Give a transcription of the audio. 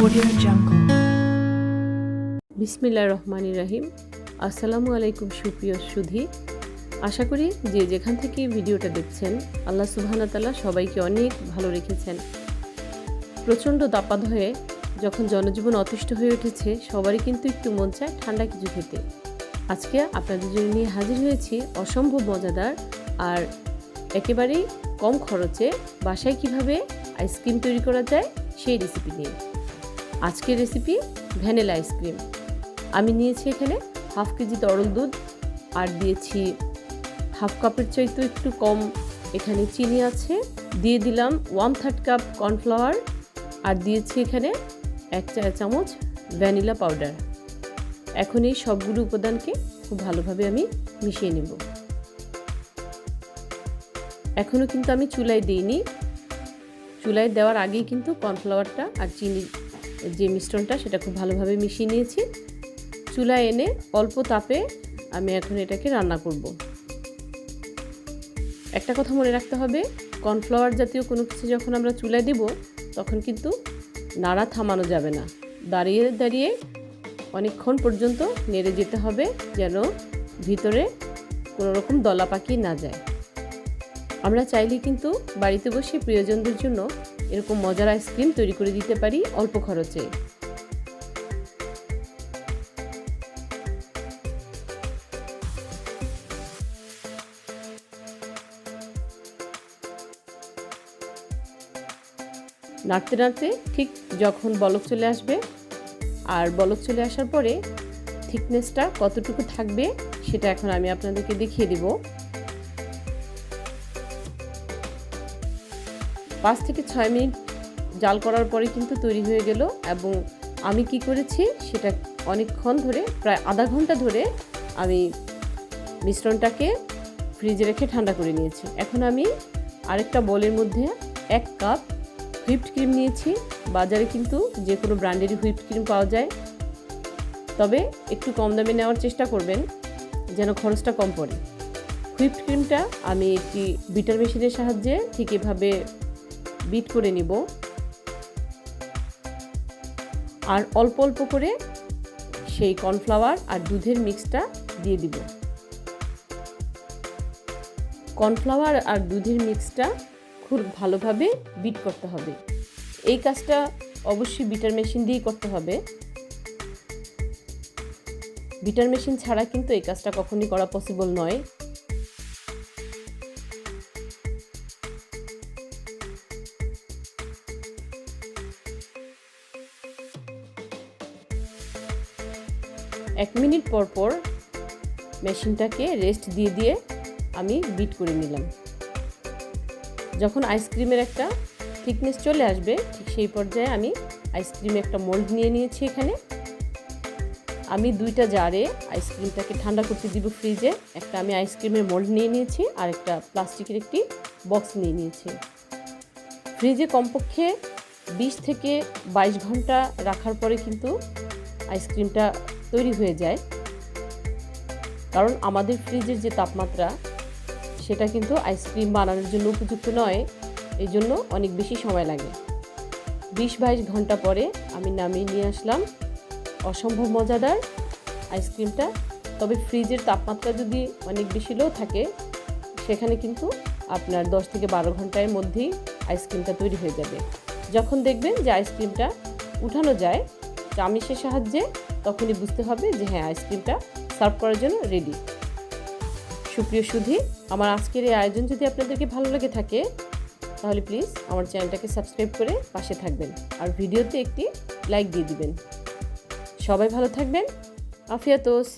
Audio Jungle. বিসমিল্লাহির রহমানির রহিম। আসসালামু আলাইকুম সুপ্রিয় সুধী, আশা করি যে যেখান থেকে ভিডিওটা দেখছেন আল্লাহ সুবহানাহু ওয়া তাআলা সবাইকে অনেক ভালো রেখেছেন। প্রচণ্ড দাপাদহে যখন জনজীবন অতিষ্ঠ হয়ে উঠেছে, সবারই কিন্তু একটু মন চায় ঠান্ডা কিছু খেতে। আজকে আপনাদের জন্য নিয়ে হাজির হয়েছি অসম্ভব মজাদার আর একেবারেই কম খরচে বাসায় কিভাবে আইসক্রিম তৈরি করা যায় সেই রেসিপি নিয়ে। আজকের রেসিপি ভ্যানিলা আইসক্রিম। আমি নিয়েছি এখানে হাফ কেজি তরল দুধ, আর দিয়েছি হাফ কাপের চাইতে একটু কম এখানে চিনি আছে, দিয়ে দিলাম 1/3 কাপ কর্নফ্লাওয়ার, আর দিয়েছি এখানে 1 চা চামচ ভ্যানিলা পাউডার। এখন এই সবগুলো উপাদানকে খুব ভালোভাবে আমি মিশিয়ে নেব। এখনও কিন্তু আমি চুলায় দিইনি, চুলায় দেওয়ার আগেই কিন্তু কর্নফ্লাওয়ারটা আর চিনির যে মিশ্রণটা সেটা খুব ভালোভাবে মিশিয়ে নিয়েছি। চুলায় এনে অল্প তাপে আমি এখন এটাকে রান্না করব। একটা কথা মনে রাখতে হবে, কর্নফ্লাওয়ার জাতীয় কোনো কিছু যখন আমরা চুলায় দিব তখন কিন্তু নাড়া থামানো যাবে না, দাঁড়িয়ে দাঁড়িয়ে অনেকক্ষণ পর্যন্ত নেড়ে যেতে হবে যেন ভিতরে কোনো রকম দলা পাকিয়ে না যায়। আমরা চাইলে কিন্তু বাড়িতে বসে প্রিয়জনদের জন্য এরকম মজার আইসক্রিম তৈরি করে দিতে পারি অল্প খরচে। নাড়তে নাড়তে ঠিক যখন বলক চলে আসবে, আর বলক চলে আসার পরে থিকনেসটা কতটুকু থাকবে সেটা এখন আমি আপনাদেরকে দেখিয়ে দিব। 5 থেকে 6 মিনিট জাল করার পরে কিন্তু তৈরি হয়ে গেল। এবং আমি কি করেছি সেটা অনেকক্ষণ ধরে, প্রায় আধা ঘন্টা ধরে আমি মিশ্রণটাকে ফ্রিজে রেখে ঠান্ডা করে নিয়েছি। এখন আমি আরেকটা বোলের মধ্যে 1 কাপ হুইপড ক্রিম নিয়েছি। বাজারে কিন্তু যে কোনো ব্র্যান্ডেরই হুইপড ক্রিম পাওয়া যায়, তবে একটু কম দামে নেওয়ার চেষ্টা করবেন যেন খরচটা কম পড়ে। হুইপড ক্রিমটা আমি একটি বিটার মেশিনের সাহায্যে ঠিক এভাবে বিট করে নিব, আর অল্প অল্প করে সেই কর্নফ্লাওয়ার আর দুধের মিক্সটা দিয়ে দিব। কর্নফ্লাওয়ার আর দুধের মিক্সটা খুব ভালোভাবে বিট করতে হবে। এই কাজটা অবশ্যই বিটার মেশিন দিয়েই করতে হবে, বিটার মেশিন ছাড়া কিন্তু এই কাজটা কখনই করা পসিবল নয়। এক মিনিট পর পর মেশিনটাকে রেস্ট দিয়ে দিয়ে আমি বিট করে নিলাম। যখন আইসক্রিমের একটা থিকনেস চলে আসবে ঠিক সেই পর্যায়ে আমি আইসক্রিমে একটা মোল্ড নিয়ে নিয়েছি। এখানে আমি 2টা জারে আইসক্রিমটাকে ঠান্ডা করতে দিব ফ্রিজে। একটা আমি আইসক্রিমের মোল্ড নিয়ে নিয়েছি, আর একটা প্লাস্টিকের একটি বক্স নিয়ে নিয়েছি। ফ্রিজে কমপক্ষে 20 থেকে 22 ঘন্টা রাখার পরে কিন্তু আইসক্রিমটা তৈরি হয়ে যায়, কারণ আমাদের ফ্রিজের যে তাপমাত্রা সেটা কিন্তু আইসক্রিম বানানোর জন্য উপযুক্ত নয়, এই জন্য অনেক বেশি সময় লাগে। 20-22 ঘন্টা পরে আমি নামিয়ে নিয়ে আসলাম অসম্ভব মজাদার আইসক্রিমটা। তবে ফ্রিজের তাপমাত্রা যদি অনেক বেশি লো থাকে সেখানে কিন্তু আপনার 10 থেকে 12 ঘন্টার মধ্যেই আইসক্রিমটা তৈরি হয়ে যাবে। যখন দেখবেন যে আইসক্রিমটা উঠানো যায় চামিচের সাহায্যে, তখনই বুঝতে হবে যে হ্যাঁ, আইসক্রিমটা সার্ভ করার জন্য রেডি। সুপ্রিয় সুধী, আমার আজকের এই আয়োজন যদি আপনাদেরকে ভালো লেগে থাকে তাহলে প্লিজ আমার চ্যানেলটাকে সাবস্ক্রাইব করে পাশে থাকবেন, আর ভিডিওতে একটি লাইক দিয়ে দিবেন। সবাই ভালো থাকবেন। আফিয়াতোস।